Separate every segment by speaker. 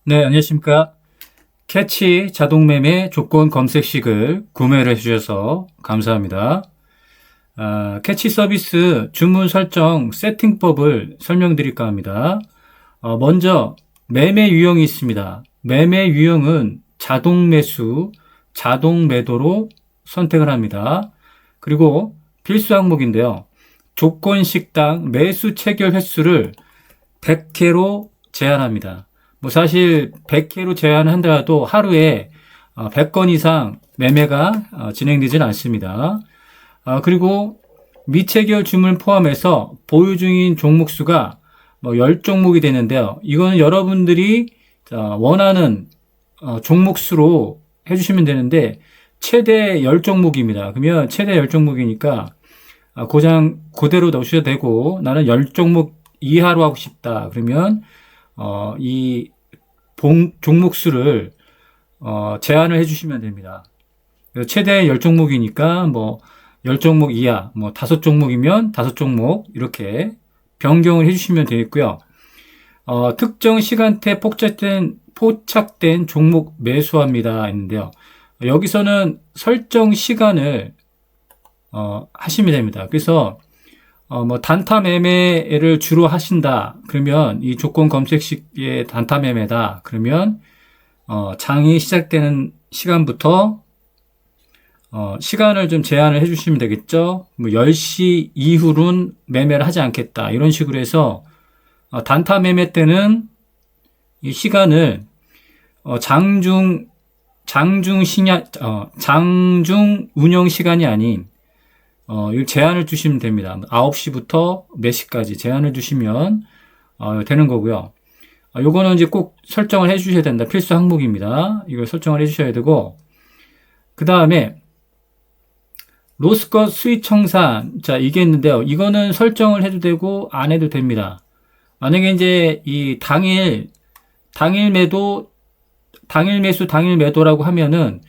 Speaker 1: 네, 안녕하십니까. 캐치 자동매매 조건 검색식을 구매를 해주셔서 감사합니다. 캐치 서비스 주문 설정 세팅법을 설명드릴까 합니다. 먼저 매매 유형이 있습니다. 매매 유형은 자동 매수, 자동 매도로 선택을 합니다. 그리고 필수 항목인데요. 조건 식당 매수 체결 횟수를 100회로 제한합니다. 뭐 사실 100회로 제한한다라도 하루에 100건 이상 매매가 진행되지는 않습니다. 그리고 미체결 주문 포함해서 보유 중인 종목 수가 뭐 10종목이 되는데요. 이거는 여러분들이 원하는 종목 수로 해주시면 되는데 최대 10종목입니다. 그러면 최대 10종목이니까 고장 그대로 넣으셔도 되고 나는 10종목 이하로 하고 싶다. 그러면 이 종목 수를 제한을 해주시면 됩니다. 최대 10종목이니까 뭐 10종목 이하, 뭐 5종목이면 5종목 이렇게 변경을 해주시면 되겠고요. 특정 시간대 포착된 종목 매수합니다 했는데요. 여기서는 설정 시간을 하시면 됩니다. 그래서 뭐 단타 매매를 주로 하신다. 그러면 이 조건 검색식의 단타 매매다. 그러면 장이 시작되는 시간부터 시간을 좀 제한을 해주시면 되겠죠. 뭐 10시 이후로는 매매를 하지 않겠다. 이런 식으로 해서 단타 매매 때는 이 시간을 장중 운영 시간이 아닌 이 제한을 두시면 됩니다. 9시부터 몇 시까지 제한을 두시면 되는 거고요. 요거는 이제 꼭 설정을 해 주셔야 된다. 필수 항목입니다. 이걸 설정을 해 주셔야 되고, 그 다음에 로스컷 수익 청산. 자, 이게 있는데요. 이거는 설정을 해도 되고 안 해도 됩니다. 만약에 이제 이 당일 매도, 당일 매수, 당일 매도라고 하면은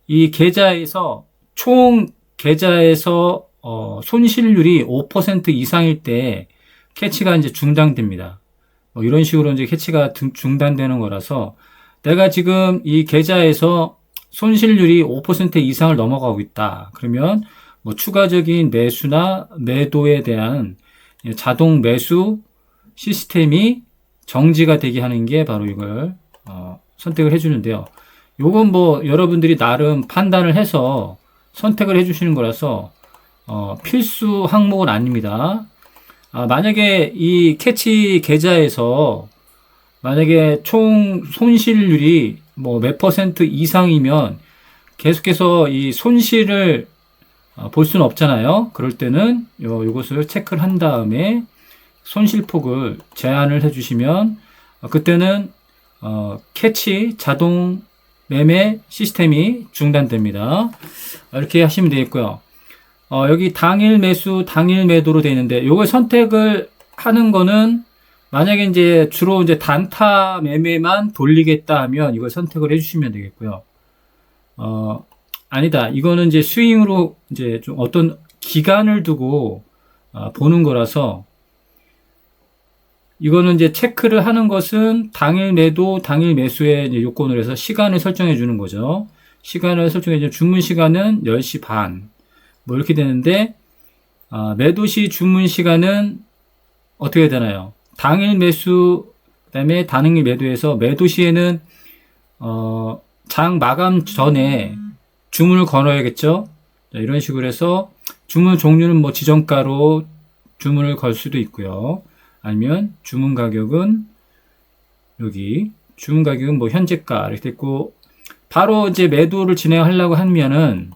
Speaker 1: 이 계좌에서 총 계좌에서 손실률이 5% 이상일 때 캐치가 이제 중단됩니다. 이런 식으로 이제 캐치가 중단되는 거라서 내가 지금 이 계좌에서 손실률이 5% 이상을 넘어가고 있다. 그러면 뭐 추가적인 매수나 매도에 대한 자동 매수 시스템이 정지가 되게 하는 게 바로 이걸 선택을 해주는데요. 요건 뭐 여러분들이 나름 판단을 해서 선택을 해주시는 거라서 필수 항목은 아닙니다. 만약에 이 캐치 계좌에서 만약에 총 손실률이 뭐 몇 퍼센트 이상이면 계속해서 이 손실을 볼 수는 없잖아요. 그럴 때는 요것을 체크를 한 다음에 손실폭을 제한을 해주시면 그때는 캐치 자동 매매 시스템이 중단됩니다. 이렇게 하시면 되겠고요. 여기 당일 매수, 당일 매도로 되어 있는데, 요걸 선택을 하는 거는, 만약에 이제 주로 이제 단타 매매만 돌리겠다 하면 이걸 선택을 해주시면 되겠고요. 아니다. 이거는 이제 스윙으로 이제 좀 어떤 기간을 두고 보는 거라서, 이거는 이제 체크를 하는 것은 당일 매도, 당일 매수의 이제 요건을 해서 시간을 설정해 주는 거죠. 시간을 설정해 주는 주문 시간은 10시 반. 뭐 이렇게 되는데, 매도 시 주문 시간은 어떻게 되나요? 당일 매수, 그 다음에 단일 매도해서 매도 시에는, 장 마감 전에 주문을 걸어야겠죠? 자, 이런 식으로 해서 주문 종류는 뭐 지정가로 주문을 걸 수도 있고요. 아니면 주문 가격은 여기 주문 가격은 뭐 현재가 이렇게 있고 바로 이제 매도를 진행하려고 하면은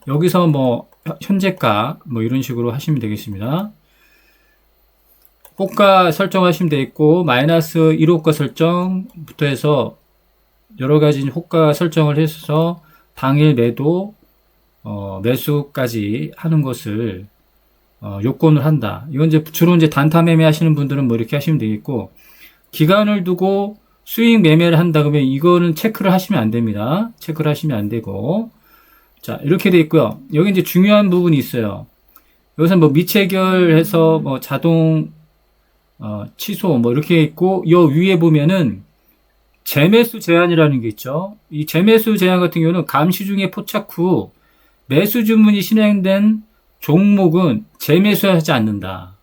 Speaker 1: 여기서 뭐 현재가 뭐 이런 식으로 하시면 되겠습니다. 호가 설정하시면 되겠고 마이너스 1호가 설정부터 해서 여러 가지 호가 설정을 해서 당일 매도 매수까지 하는 것을 요건을 한다. 이건 이제 주로 이제 단타 매매 하시는 분들은 뭐 이렇게 하시면 되겠고, 기간을 두고 수익 매매를 한다 그러면 이거는 체크를 하시면 안 됩니다. 체크를 하시면 안 되고, 자, 이렇게 돼 있고요. 여기 이제 중요한 부분이 있어요. 여기서 뭐 미체결해서 뭐 자동 취소 뭐 이렇게 있고, 요 위에 보면은 재매수 제한이라는 게 있죠. 이 재매수 제한 같은 경우는 감시 중에 포착 후 매수 주문이 실행된 종목은 재매수하지 않는다.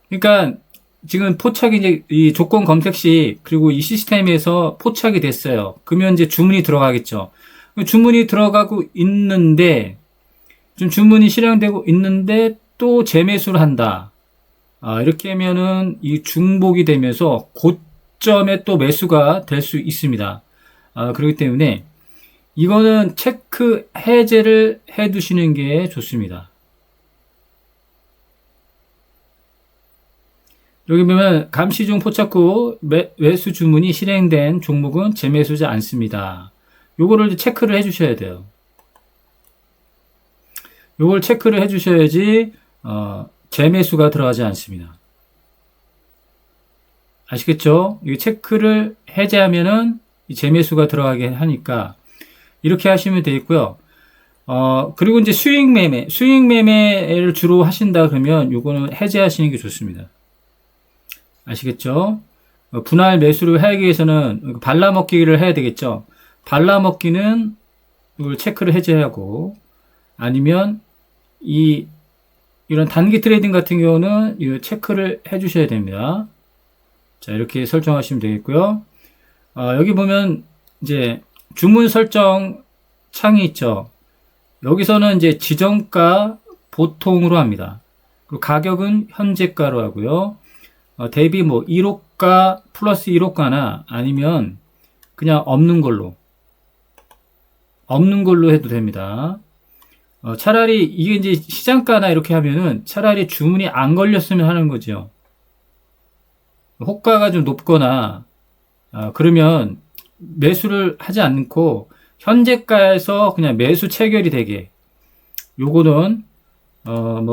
Speaker 1: 그러니까 지금 포착이 이제 이 조건 검색 시 그리고 이 시스템에서 포착이 됐어요. 그러면 이제 주문이 들어가겠죠. 주문이 들어가고 있는데 좀 주문이 실행되고 있는데 또 재매수를 한다. 이렇게 하면은 이 중복이 되면서 고점에 또 매수가 될 수 있습니다. 그렇기 때문에 이거는 체크 해제를 해 두시는 게 좋습니다. 여기 보면 감시 중 포착 후 매수 주문이 실행된 종목은 재매수하지 않습니다. 요거를 체크를 해 주셔야 돼요. 요걸 체크를 해 주셔야지 재매수가 들어가지 않습니다. 아시겠죠? 이 체크를 해제하면은 이 재매수가 들어가게 하니까 이렇게 하시면 되겠고요. 그리고 이제 수익 매매를 주로 하신다 그러면 요거는 해제하시는 게 좋습니다. 아시겠죠? 분할 매수를 하기 위해서는 발라먹기를 해야 되겠죠? 발라먹기는 이걸 체크를 해제하고 아니면 이런 단기 트레이딩 같은 경우는 이 체크를 해 주셔야 됩니다. 자, 이렇게 설정하시면 되겠고요. 여기 보면 이제 주문 설정 창이 있죠. 여기서는 이제 지정가 보통으로 합니다. 그리고 가격은 현재가로 하고요. 대비 1호가 플러스 1호가나 아니면 그냥 없는 걸로 해도 됩니다. 차라리 이게 이제 시장가나 이렇게 하면은 차라리 주문이 안 걸렸으면 하는 거죠. 호가가 좀 높거나 그러면 매수를 하지 않고 현재가에서 그냥 매수 체결이 되게 요거는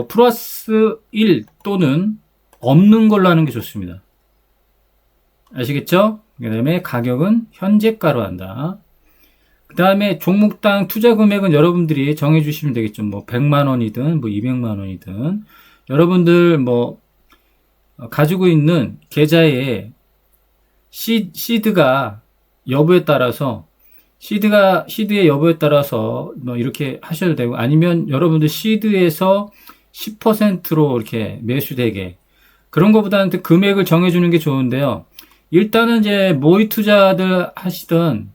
Speaker 1: 플러스 1 또는 없는 걸로 하는 게 좋습니다. 아시겠죠? 그 다음에 가격은 현재가로 한다. 그 다음에 종목당 투자 금액은 여러분들이 정해 주시면 되겠죠. 100만 원이든 200만 원이든 여러분들 가지고 있는 계좌에 시드가 여부에 따라서 시드의 여부에 따라서 이렇게 하셔도 되고 아니면 여러분들 시드에서 10%로 이렇게 매수되게 그런 것보다는 금액을 정해주는 게 좋은데요. 일단은 이제 모의 투자들 하시던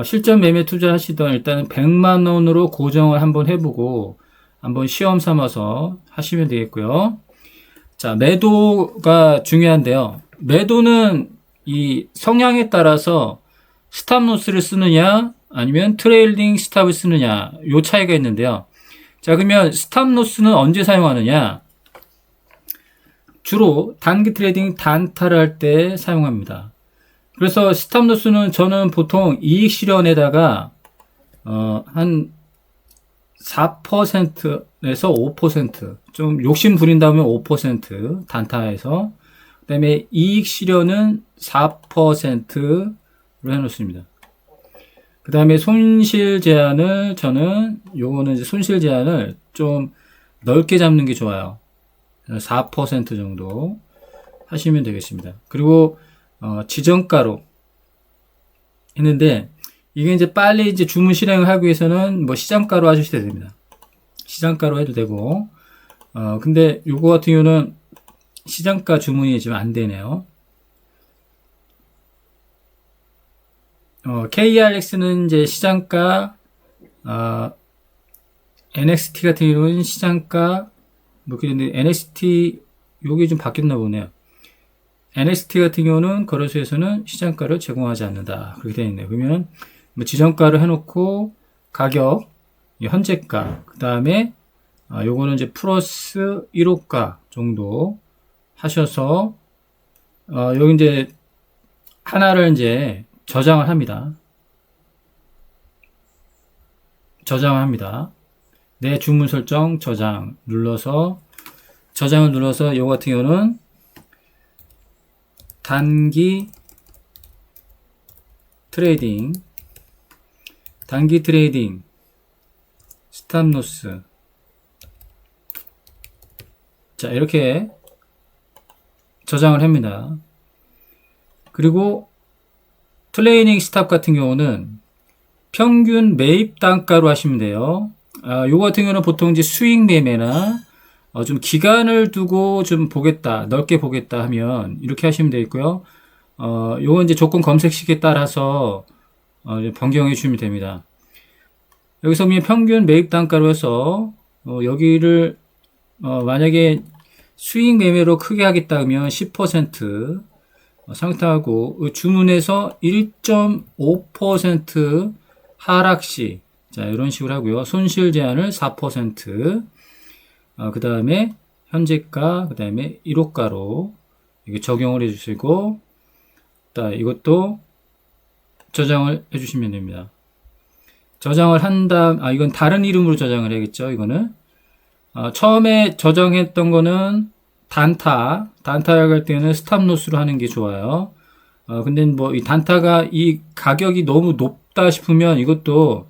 Speaker 1: 실전 매매 투자 하시던 일단은 100만 원으로 고정을 한번 해보고 한번 시험 삼아서 하시면 되겠고요. 자, 매도가 중요한데요. 매도는 이 성향에 따라서 스탑로스를 쓰느냐 아니면 트레일링 스탑을 쓰느냐 요 차이가 있는데요. 자, 그러면 스탑로스는 언제 사용하느냐? 주로 단기 트레이딩 단타를 할 때 사용합니다. 그래서 스탑로스는 저는 보통 이익 실현에다가 한 4%에서 5% 좀 욕심 부린다면 5% 단타에서 그다음에 이익 실현은 4%로 해놓습니다. 그 다음에 손실 제한을 저는 요거는 이제 손실 제한을 좀 넓게 잡는 게 좋아요. 4% 정도 하시면 되겠습니다. 그리고 지정가로 했는데 이게 이제 빨리 이제 주문 실행을 하기 위해서는 시장가로 하셔도 됩니다. 시장가로 해도 되고 근데 요거 같은 경우는 시장가 주문이 지금 안 되네요. KRX는 이제 시장가, NXT 같은 경우는 시장가, 그런데 NXT, 요게 좀 바뀌었나 보네요. NXT 같은 경우는 거래소에서는 시장가를 제공하지 않는다. 그렇게 되어 있네요. 그러면 지정가를 해놓고 가격, 현재가, 그 다음에 요거는 이제 플러스 1호가 정도 하셔서, 여기 이제 하나를 이제 저장을 합니다. 내 주문 설정 저장을 눌러서 요 같은 경우는 단기 트레이딩 스탑로스 자 이렇게 저장을 합니다. 그리고 트레이닝 스탑 같은 경우는 평균 매입 단가로 하시면 돼요. 요거 같은 경우는 보통 이제 수익 매매나 좀 기간을 두고 좀 보겠다, 넓게 보겠다 하면 이렇게 하시면 되겠고요. 요거 이제 조건 검색식에 따라서 변경해 주시면 됩니다. 여기서 그냥 평균 매입 단가로 해서 여기를 만약에 수익 매매로 크게 하겠다 하면 10% 상승하고 주문에서 1.5% 하락 시, 자 이런 식으로 하고요. 손실 제한을 4%, 그 다음에 현재가, 그 다음에 1호가로 이게 적용을 해주시고, 이것도 저장을 해주시면 됩니다. 저장을 한 다음, 이건 다른 이름으로 저장을 해야겠죠. 이거는 처음에 저장했던 거는 단타라고 할 때는 스탑로스로 하는 게 좋아요. 근데 뭐 이 단타가 이 가격이 너무 높다 싶으면 이것도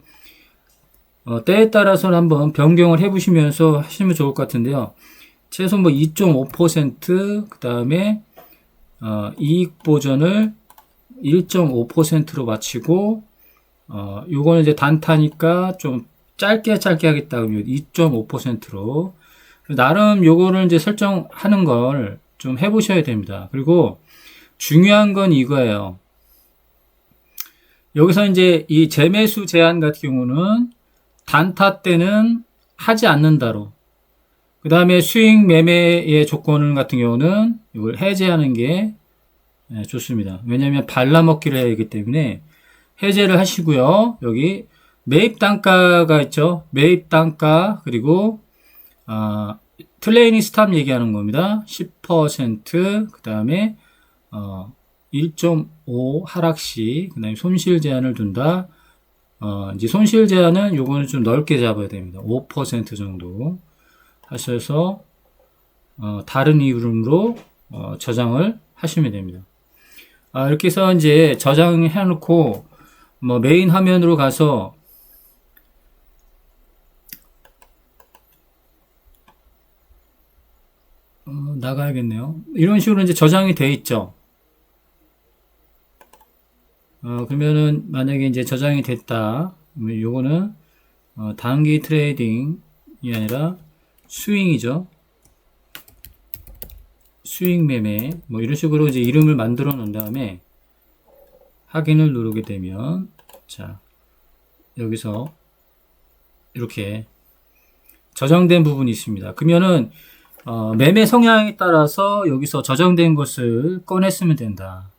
Speaker 1: 때에 따라서는 한번 변경을 해보시면서 하시면 좋을 것 같은데요. 최소 뭐 2.5%, 그 다음에 이익 보전을 1.5%로 맞추고, 요거는 이제 단타니까 좀 짧게 하겠다 그러면 2.5%로 나름 요거를 이제 설정하는 걸 좀 해보셔야 됩니다. 그리고 중요한 건 이거예요. 여기서 이제 이 재매수 제한 같은 경우는 단타 때는 하지 않는다로, 그 다음에 수익 매매의 조건 같은 경우는 이걸 해제하는 게 좋습니다. 왜냐하면 발라먹기를 해야 하기 때문에 해제를 하시고요. 여기 매입 단가가 있죠. 매입 단가, 그리고 트레이닝 스탑 얘기하는 겁니다. 10%, 그 다음에 1.5 하락시, 그 다음에 손실 제한을 둔다. 이제 손실 제한은 요거는 좀 넓게 잡아야 됩니다. 5% 정도 하셔서 다른 이름으로 저장을 하시면 됩니다. 이렇게 해서 이제 저장해 놓고 뭐 메인 화면으로 가서 나가야겠네요. 이런 식으로 이제 저장이 돼 있죠. 그러면은 만약에 이제 저장이 됐다. 요거는 단기 트레이딩이 아니라 스윙이죠. 수익 매매, 뭐 이런 식으로 이제 이름을 만들어 놓은 다음에 확인을 누르게 되면, 자, 여기서 이렇게 저장된 부분이 있습니다. 그러면은 매매 성향에 따라서 여기서 저장된 것을 꺼냈으면 된다.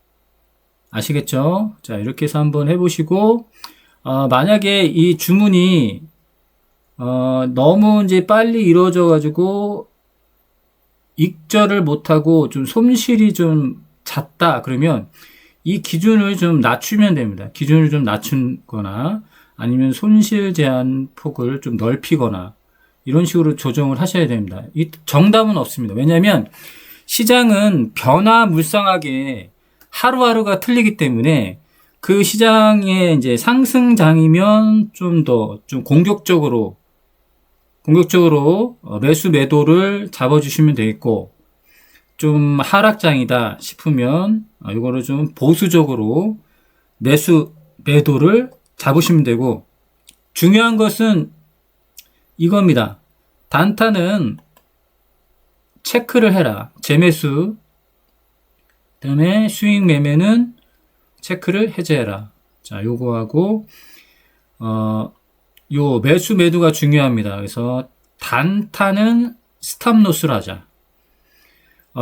Speaker 1: 아시겠죠? 자, 이렇게 해서 한번 해보시고, 만약에 이 주문이 너무 이제 빨리 이루어져 가지고 익절을 못하고 좀 손실이 좀 잦다 그러면 이 기준을 좀 낮추면 됩니다. 기준을 좀 낮춘거나 아니면 손실 제한 폭을 좀 넓히거나 이런 식으로 조정을 하셔야 됩니다. 이 정답은 없습니다. 왜냐하면 시장은 변화무쌍하게 하루하루가 틀리기 때문에 그 시장의 이제 상승장이면 좀 더 좀 공격적으로 매수 매도를 잡아주시면 되겠고, 좀 하락장이다 싶으면 이거를 좀 보수적으로 매수 매도를 잡으시면 되고, 중요한 것은 이겁니다. 단타는 체크를 해라. 재매수, 그 다음에 수익 매매는 체크를 해제해라. 자, 요거하고 요 매수 매도가 중요합니다. 그래서 단타는 스탑로스를 하자.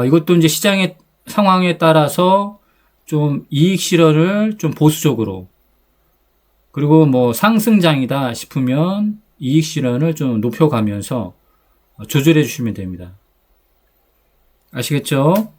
Speaker 1: 이것도 이제 시장의 상황에 따라서 좀 이익 실현을 좀 보수적으로, 그리고 뭐 상승장이다 싶으면 이익 실현을 좀 높여가면서 조절해 주시면 됩니다. 아시겠죠?